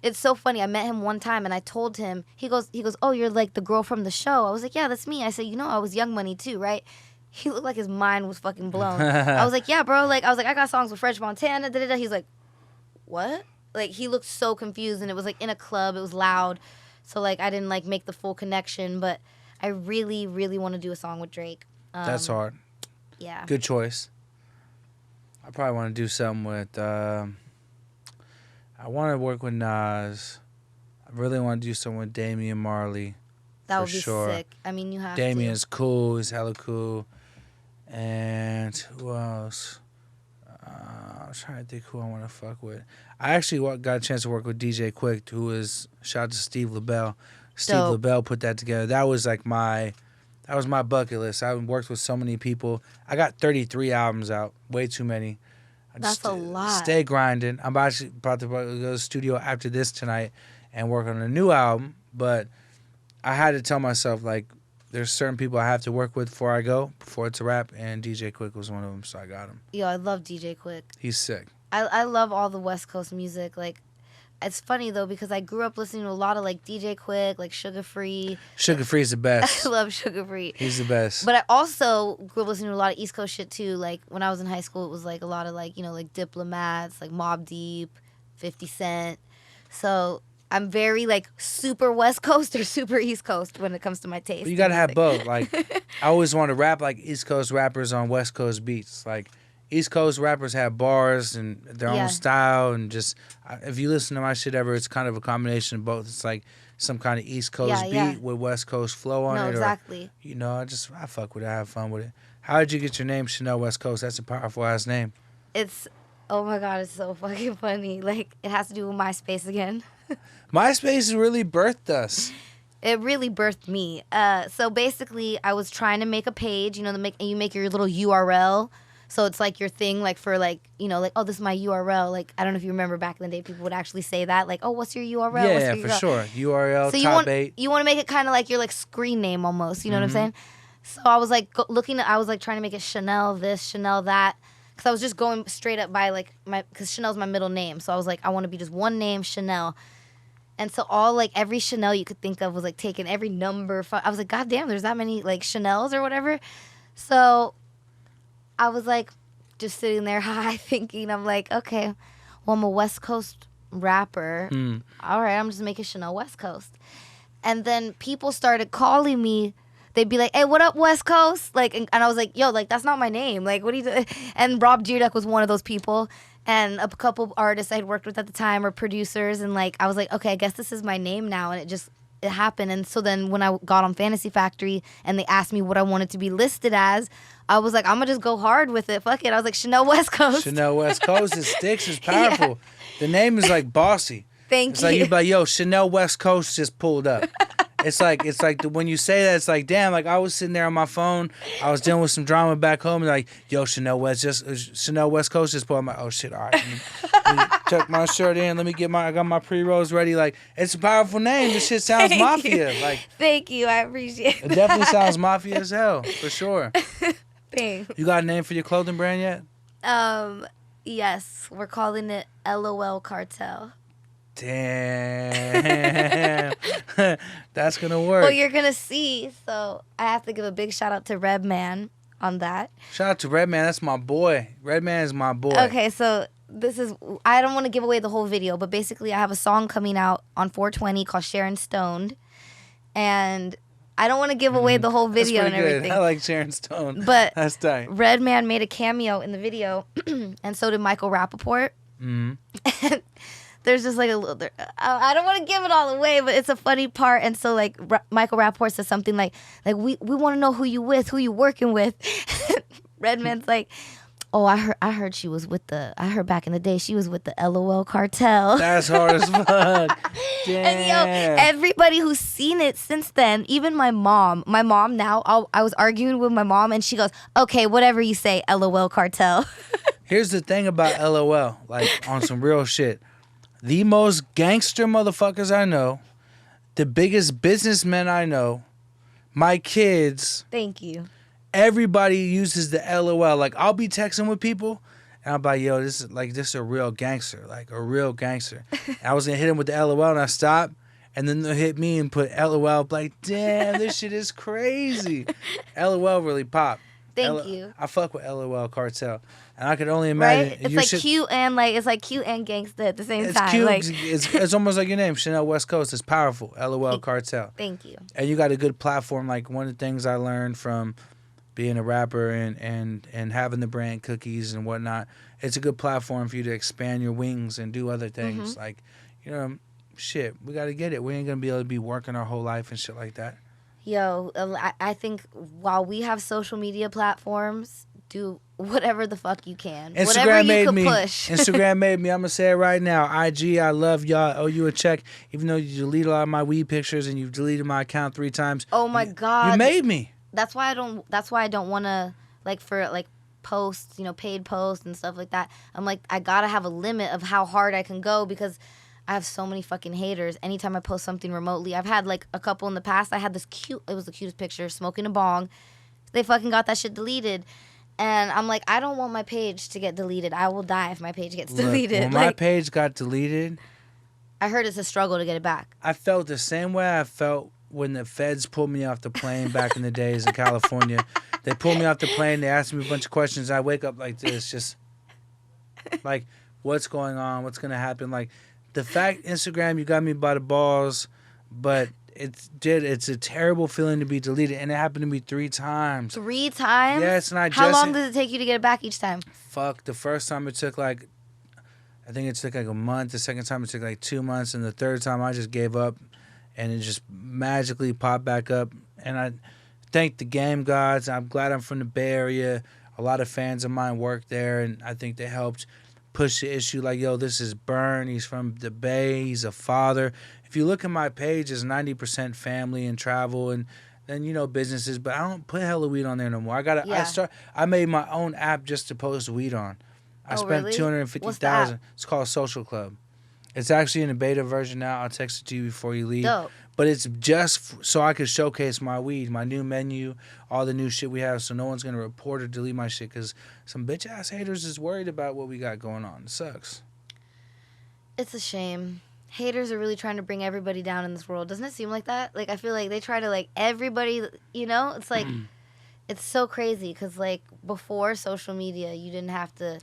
it's so funny. I met him one time and I told him, he goes, oh, you're like the girl from the show. I was like, yeah, that's me. I said, I was Young Money too, right? He looked like his mind was fucking blown. I was like, yeah, bro. Like, I was like, I got songs with French Montana. Da-da-da. He's like, what? Like, he looked so confused, and it was like in a club. It was loud. So like I didn't like make the full connection, but I really, really want to do a song with Drake. That's hard. Yeah. Good choice. I probably want to do something with. I want to work with Nas. I really want to do something with Damian Marley. That would be sick. I mean, you have Damian's cool. He's hella cool. And who else? I'm trying to think who I want to fuck with. I actually got a chance to work with DJ Quick, who is, shout out to Steve LaBelle. Steve LaBelle put that together. That was like my bucket list. I worked with so many people. I got 33 albums out. Way too many. That's a lot. Stay grinding. I'm actually about to go to the studio after this tonight and work on a new album. But I had to tell myself, like, there's certain people I have to work with before I go, before it's a rap, and DJ Quick was one of them, so I got him. Yo, I love DJ Quick. He's sick. I love all the West Coast music. Like, it's funny, though, because I grew up listening to a lot of, like, DJ Quick, like Sugar Free. Sugar Free's the best. I love Sugar Free. He's the best. But I also grew up listening to a lot of East Coast shit, too. Like, when I was in high school, it was, like, a lot of, like, like Diplomats, like Mobb Deep, 50 Cent. So I'm very like super West Coast or super East Coast when it comes to my taste. But you gotta have both. Like, I always want to rap like East Coast rappers on West Coast beats. Like, East Coast rappers have bars and their own style, and just if you listen to my shit ever, it's kind of a combination of both. It's like some kind of East Coast beat with West Coast flow on it. No, exactly. Or, I fuck with it. I have fun with it. How did you get your name, Chanel West Coast? That's a powerful ass name. It's, oh my God, it's so fucking funny. Like, it has to do with MySpace again. MySpace really birthed us. It really birthed me. So basically, I was trying to make a page, and you make your little URL. So it's like your thing, like for like, like, oh, this is my URL. Like, I don't know if you remember back in the day, people would actually say that, like, oh, what's your URL? Yeah, for sure. URL, so top 8. You want to make it kind of like your like screen name almost. You know what I'm saying? So I was like I was like trying to make it Chanel this, Chanel that. Because I was just going straight up by like because Chanel's my middle name. So I was like, I want to be just one name, Chanel. And so every Chanel you could think of was like taking every number. I was like, God damn, there's that many like Chanels or whatever. So I was like just sitting there high thinking, I'm like, okay, well, I'm a West Coast rapper. All right, I'm just making Chanel West Coast. And then people started calling me. They'd be like, hey, what up, West Coast? Like, and I was like, yo, like, that's not my name. Like, what are you doing? And Rob Dyrdek was one of those people. And a couple artists I'd worked with at the time or producers. And, like, I was like, okay, I guess this is my name now. And it happened. And so then when I got on Fantasy Factory and they asked me what I wanted to be listed as, I was like, I'm going to just go hard with it. Fuck it. I was like, Chanel West Coast. Chanel West Coast. It sticks. It's powerful. Yeah. The name is, like, bossy. Thank you. It's like, you're like, yo, Chanel West Coast just pulled up. It's like when you say that, it's like, damn, like I was sitting there on my phone, I was dealing with some drama back home, and like, yo, Chanel West Coast just pulled. I'm like, oh shit, all right, let me tuck my shirt in, I got my pre-rolls ready. Like, it's a powerful name. This shit sounds mafia. Like, thank you, I appreciate it. It definitely sounds mafia as hell, for sure. Thanks. You got a name for your clothing brand yet? Yes, we're calling it LOL Cartel. Damn. That's going to work. Well, you're going to see. So I have to give a big shout out to Redman on that. Shout out to Redman. That's my boy. Redman is my boy. Okay, so I don't want to give away the whole video, but basically I have a song coming out on 420 called Sharon Stoned. And I don't want to give away the whole video and everything. Good. I like Sharon Stone. But that's tight. Redman made a cameo in the video, and so did Michael Rappaport. And there's just like a little, I don't want to give it all away, but it's a funny part. And so like Michael Rappaport says something like we want to know who you with, who you working with. Redman's like, oh, I heard she was I heard back in the day she was with the LOL Cartel. That's hard as fuck. Damn. And everybody who's seen it since then, even my mom now, I was arguing with my mom and she goes, okay, whatever you say, LOL Cartel. Here's the thing about LOL, like on some real shit. The most gangster motherfuckers I know, the biggest businessmen I know, my kids. Thank you. Everybody uses the LOL. Like, I'll be texting with people, and I'm like, yo, this is a real gangster. Like, a real gangster. And I was going to hit him with the LOL, and I stopped, and then they'll hit me and put LOL. Like, damn, this shit is crazy. LOL really popped. Thank you. I fuck with LOL Cartel. And I could only imagine. Right? It's like cute and cute and gangsta at the same time. Cute. Like, it's almost like your name, Chanel West Coast. It's powerful. LOL Cartel. Thank you. And you got a good platform. Like, one of the things I learned from being a rapper and having the brand Cookies and whatnot, it's a good platform for you to expand your wings and do other things. Like, shit, we got to get it. We ain't going to be able to be working our whole life and shit like that. Yo, I think while we have social media platforms, do whatever the fuck you can. Instagram whatever you made can me. Push. Instagram made me. I'm going to say it right now. IG, I love y'all. I owe you a check. Even though you deleted a lot of my weed pictures and you've deleted my account 3 times. Oh my God. You made me. That's why I don't want to, for posts, paid posts and stuff like that. I'm like, I got to have a limit of how hard I can go because I have so many fucking haters. Anytime I post something remotely, I've had a couple in the past. I had this it was the cutest picture, smoking a bong. They fucking got that shit deleted. And I'm like, I don't want my page to get deleted. I will die if my page gets deleted. When my page got deleted, I heard it's a struggle to get it back. I felt the same way I felt when the feds pulled me off the plane back in the days in California. They pulled me off the plane. They asked me a bunch of questions. I wake up like this, just like, what's going on? What's going to happen? Like, the fact Instagram, you got me by the balls, but it's a terrible feeling to be deleted, and it happened to me 3 times. 3 times? Yes, and How long does it take you to get it back each time? Fuck, the first time it took like, I think it took like a month. The second time it took like 2 months, and the third time I just gave up, and it just magically popped back up. And I thank the game gods. I'm glad I'm from the Bay Area. A lot of fans of mine work there, and I think they helped push the issue. Like, yo, this is Bern. He's from the Bay. He's a father. If you look at my page, it's 90% family and travel, and then businesses. But I don't put hella weed on there no more. I made my own app just to post weed on. I spent really? $250,000. It's called Social Club. It's actually in a beta version now. I'll text it to you before you leave. Dope. But it's just so I could showcase my weed, my new menu, all the new shit we have, so no one's going to report or delete my shit because some bitch-ass haters is worried about what we got going on. It sucks. It's a shame. Haters are really trying to bring everybody down in this world. Doesn't it seem like that? Like, I feel like they try to, like, everybody, It's like, it's so crazy because, like, before social media, you didn't have to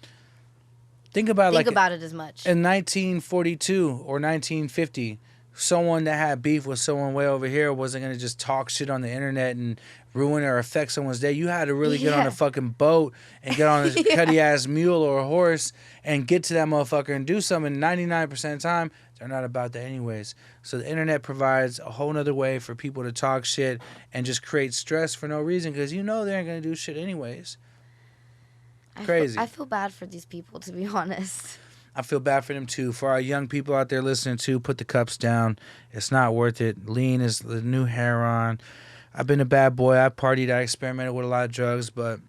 think about it as much. In 1942 or 1950, someone that had beef with someone way over here wasn't going to just talk shit on the internet and ruin or affect someone's day. You had to really get on a fucking boat and get on a cutty-ass mule or a horse and get to that motherfucker and do something. 99% of the time, they're not about that anyways. So the internet provides a whole nother way for people to talk shit and just create stress for no reason because they ain't going to do shit anyways. Crazy. I feel bad for these people, to be honest. I feel bad for them too. For our young people out there listening too, put the cups down. It's not worth it. Lean is the new heroin. I've been a bad boy. I partied. I experimented with a lot of drugs, but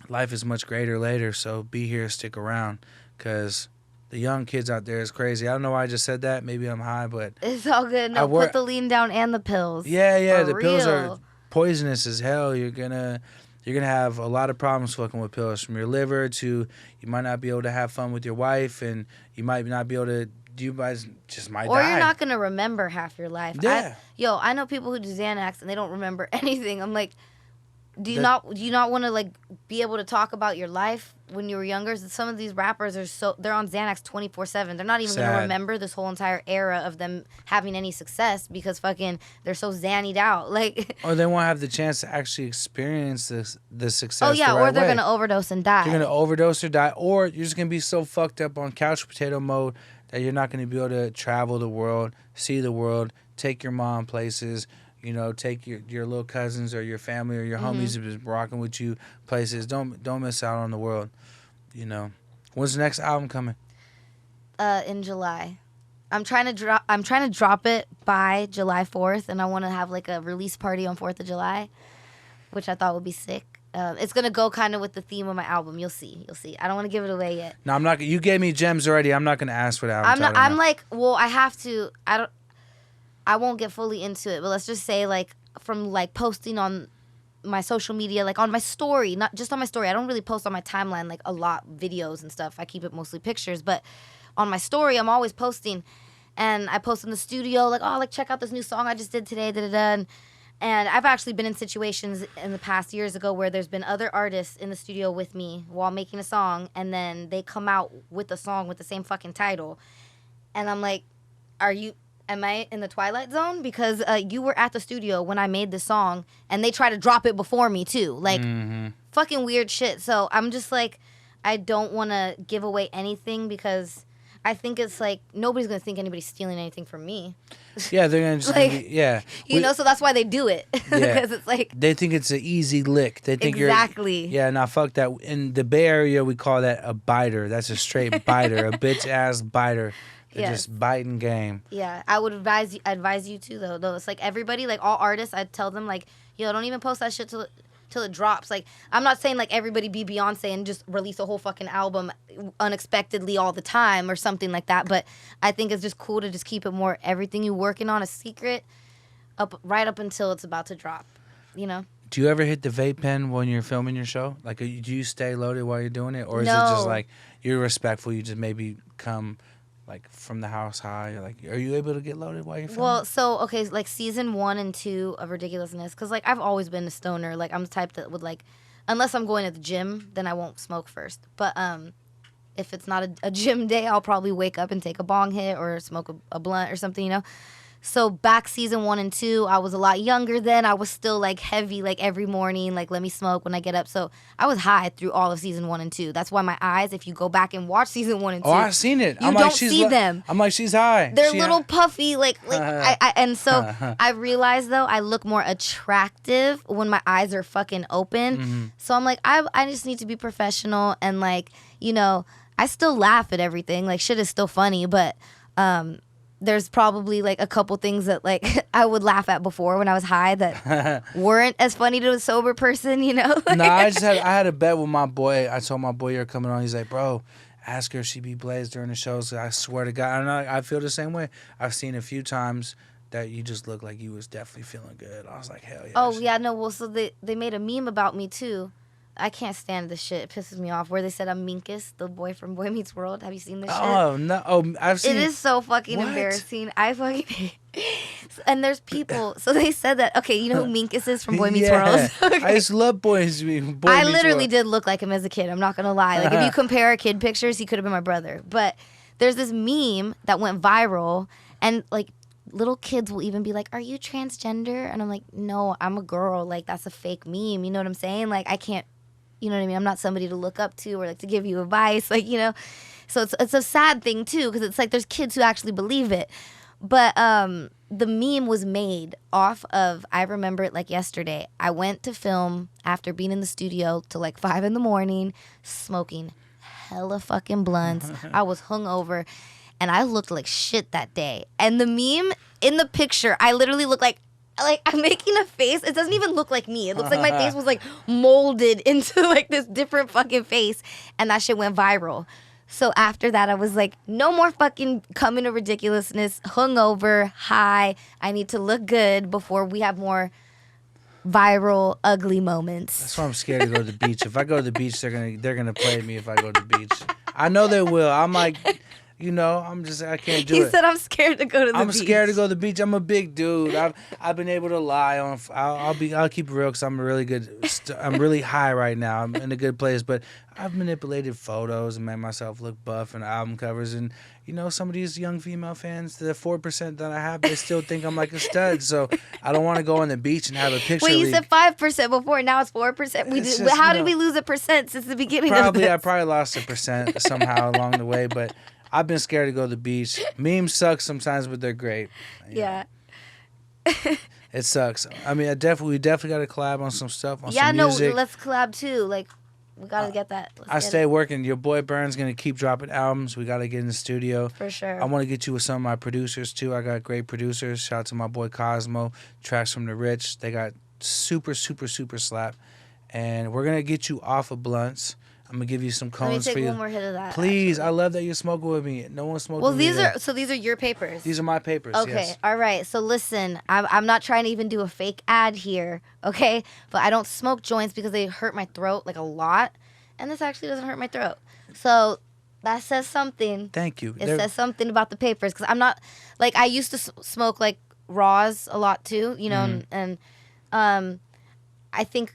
life is much greater later. So be here, stick around, because the young kids out there is crazy. I don't know why I just said that. Maybe I'm high, but it's all good. No, put the lean down and the pills. Yeah. The pills are poisonous as hell. You're gonna have a lot of problems fucking with pills, from your liver to you might not be able to have fun with your wife, and you might not be able to. You guys just might die. Or you're not gonna remember half your life. Yeah. I know people who do Xanax and they don't remember anything. I'm like, do you not want to like be able to talk about your life when you were younger? Some of these rappers they're on Xanax 24/7. They're not even gonna remember this whole entire era of them having any success because fucking they're so Xannied out. Like, or they won't have the chance to actually experience the success. Oh yeah, or they're gonna overdose and die. You're gonna overdose or die, or you're just gonna be so fucked up on couch potato mode that you're not gonna be able to travel the world, see the world, take your mom places. Take your little cousins or your family or your homies who've been rocking with you places. Don't miss out on the world. When's the next album coming? In July. I'm trying to drop it by July 4th, and I want to have like a release party on 4th of July, which I thought would be sick. It's gonna go kind of with the theme of my album. You'll see. I don't want to give it away yet. No, I'm not. You gave me gems already. I'm not gonna ask for that. I have to. I won't get fully into it, but let's just say like from like posting on my social media, like on my story, not just on my story. I don't really post on my timeline like a lot videos and stuff. I keep it mostly pictures, but on my story, I'm always posting, and I post in the studio like, oh, like check out this new song I just did today, and I've actually been in situations in the past years ago where there's been other artists in the studio with me while making a song, and then they come out with a song with the same fucking title, and I'm like, am I in the Twilight Zone? Because you were at the studio when I made the song, and they try to drop it before me too. Like, fucking weird shit. So I'm just like, I don't want to give away anything because I think it's like nobody's gonna think anybody's stealing anything from me. Yeah, they're gonna just so that's why they do it because it's like they think it's an easy lick. They think exactly. Fuck that. In the Bay Area, we call that a biter. That's a straight biter, a bitch ass biter. They're just biting game. Yeah, I would advise you too though. It's like everybody, like all artists, I'd tell them like, don't even post that shit till it drops. Like, I'm not saying like everybody be Beyonce and just release a whole fucking album unexpectedly all the time or something like that. But I think it's just cool to just keep it more everything you're working on a secret right up until it's about to drop. Do you ever hit the vape pen when you're filming your show? Like, do you stay loaded while you're doing it, or is it just like you're respectful? You just maybe come like from the house high. You're like, are you able to get loaded while you're filming? Well, so okay, like season 1 and 2 of Ridiculousness, because like I've always been a stoner. Like I'm the type that would like, unless I'm going to the gym, then I won't smoke first. But if it's not a gym day, I'll probably wake up and take a bong hit or smoke a blunt or something, you know. So back season 1 and 2, I was a lot younger then. I was still like heavy, like every morning, like let me smoke when I get up. So I was high through all of season 1 and 2. That's why my eyes, if you go back and watch season 1 and 2, I've seen it. You don't see them. I'm like, she's high. They're little puffy, like and so I realized though I look more attractive when my eyes are fucking open. Mm-hmm. So I'm like, I just need to be professional and like, you know, I still laugh at everything. Like shit is still funny, but there's probably like a couple things that like I would laugh at before when I was high that weren't as funny to a sober person, you know? No, I had a bet with my boy. I told my boy you're coming on. He's like, bro, ask her if she be blazed during the shows. I swear to God, and I feel the same way. I've seen a few times that you just look like you was definitely feeling good. I was like, hell yeah. Oh yeah, no. Well, so they made a meme about me too. I can't stand this shit. It pisses me off. Where they said I'm Minkus, the boy from Boy Meets World. Have you seen this shit? Oh, no. Oh, I've seen it. Is so fucking embarrassing. I fucking... And there's people... So they said that... Okay, you know who Minkus is from Boy Meets World? Okay. I used to love Boy Meets World. I literally did look like him as a kid. I'm not going to lie. Like, if you compare our kid pictures, he could have been my brother. But there's this meme that went viral. And, like, little kids will even be like, are you transgender? And I'm like, no, I'm a girl. Like, that's a fake meme. You know what I'm saying? Like, I can't... You know what I mean? I'm not somebody to look up to or like to give you advice, like, you know. So it's a sad thing too, because it's like there's kids who actually believe it. But the meme was made off of, I remember it like yesterday. I went to film after being in the studio till like 5 a.m, smoking hella fucking blunts. I was hungover, and I looked like shit that day. And the meme in the picture, I literally looked like I'm making a face. It doesn't even look like me. It looks like my face was like molded into like this different fucking face. And that shit went viral. So after that, I was like, no more fucking coming to ridiculousness, hungover, high. I need to look good before we have more viral, ugly moments. That's why I'm scared to go to the beach. If I go to the beach, they're gonna play me if I go to the beach. I know they will. I'm like... You know, I can't do it. He said I'm scared to go to the beach. I'm scared to go to the beach. I'm a big dude. I've been able to lie on. I'll keep it real because I'm really good. I'm really high right now. I'm in a good place, but I've manipulated photos and made myself look buff and album covers. And you know, some of these young female fans, the 4% that I have, they still think I'm like a stud. So I don't want to go on the beach and have a picture. Wait, you said 5% before. Now it's 4%. How did we lose 1% since the beginning? I of this? probably lost 1% somehow along the way, but. I've been scared to go to the beach. Memes suck sometimes, but they're great. Yeah. It sucks. I mean, we definitely got to collab on some stuff, on some music. music. Let's collab too. Like, we got to get that. I stay working. Your boy Bern's going to keep dropping albums. We got to get in the studio. For sure. I want to get you with some of my producers too. I got great producers. Shout out to my boy Cosmo. Tracks from the Rich. They got super, super, super slap. And we're going to get you off of blunts. I'm gonna give you some cones for you. Let me take one more hit of that. Please, actually. I love that you're smoking with me. No one smoked with me. Well, these are your papers. These are my papers. Okay, yes. All right. So listen, I'm not trying to even do a fake ad here, okay? But I don't smoke joints because they hurt my throat like a lot, and this actually doesn't hurt my throat. So that says something. Thank you. It says something about the papers because I'm not like I used to smoke like raws a lot too, you know, and I think.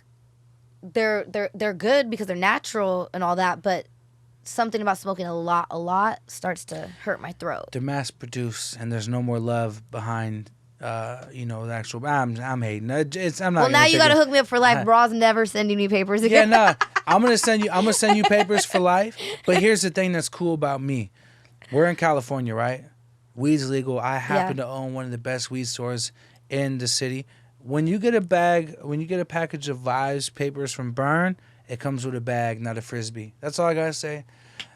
They're good because they're natural and all that, but something about smoking a lot starts to hurt my throat. They're mass produced, and there's no more love behind, the actual. I'm hating. I'm not. Well, now you gotta hook me up for life. Bras never sending me papers again. Yeah, no. I'm gonna send you papers for life. But here's the thing that's cool about me. We're in California, right? Weed's legal. I happen to own one of the best weed stores in the city. When you get a package of Vibes papers from Bern, it comes with a bag, not a Frisbee. That's all I gotta say.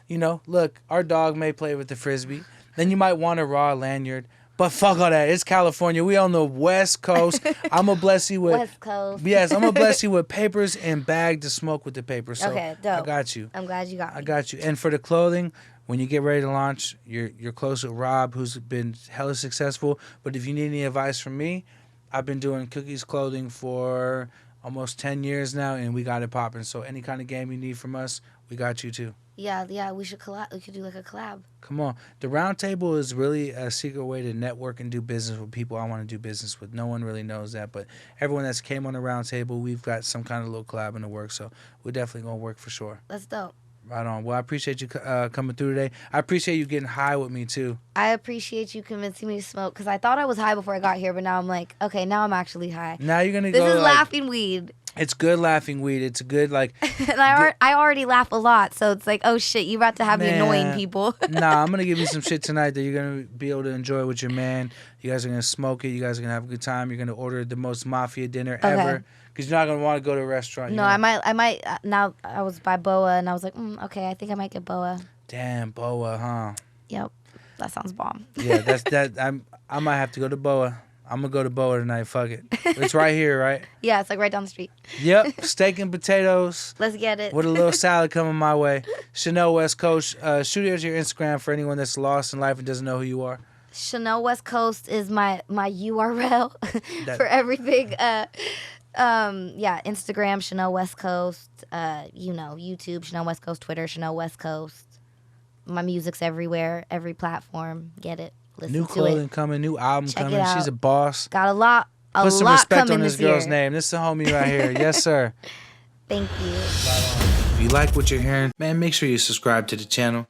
You know, look, our dog may play with the Frisbee. Then you might want a raw lanyard. But fuck all that. It's California. We on the West Coast. I'm gonna bless you with West Coast. Yes, I'm gonna bless you with papers and bag to smoke with the papers. So okay, dope. I got you. I'm glad you got me. I got you. And for the clothing, when you get ready to launch, you're close with Rob, who's been hella successful. But if you need any advice from me, I've been doing Cookies clothing for almost 10 years now, and we got it popping. So any kind of game you need from us, we got you too. Yeah, we should collab. We could do like a collab. Come on. The Round Table is really a secret way to network and do business with people I want to do business with. No one really knows that, but everyone that's came on the Round Table, we've got some kind of little collab in the works, so we're definitely going to work for sure. That's dope. Right on. Well, I appreciate you coming through today. I appreciate you getting high with me too. I appreciate you convincing me to smoke because I thought I was high before I got here, but now I'm like, okay, now I'm actually high. Now you're gonna This go. is laughing weed. It's good laughing weed. It's a good like. And I already laugh a lot, so it's like, oh shit, you about to have me annoying people. Nah, I'm gonna give you some shit tonight that you're gonna be able to enjoy with your man. You guys are gonna smoke it. You guys are gonna have a good time. You're gonna order the most mafia dinner ever because you're not gonna want to go to a restaurant. No, I might. Now I was by Boa, and I was like, okay, I think I might get Boa. Damn, Boa, huh? Yep, that sounds bomb. Yeah, that's that. I might have to go to Boa. I'm gonna go to Boa tonight. Fuck it. It's right here, right? Yeah, it's like right down the street. Yep, steak and potatoes. Let's get it. With a little salad coming my way. Chanel West Coast. Shoot us your Instagram for anyone that's lost in life and doesn't know who you are. Chanel West Coast is my URL for everything. Instagram Chanel West Coast. YouTube Chanel West Coast. Twitter Chanel West Coast. My music's everywhere, every platform. Get it. Listen new clothing coming, new album Check coming. She's a boss. Got a lot. Put some respect on this girl's year. name. This is the homie right here. Yes, sir. Thank you. If you like what you're hearing, man, make sure you subscribe to the channel.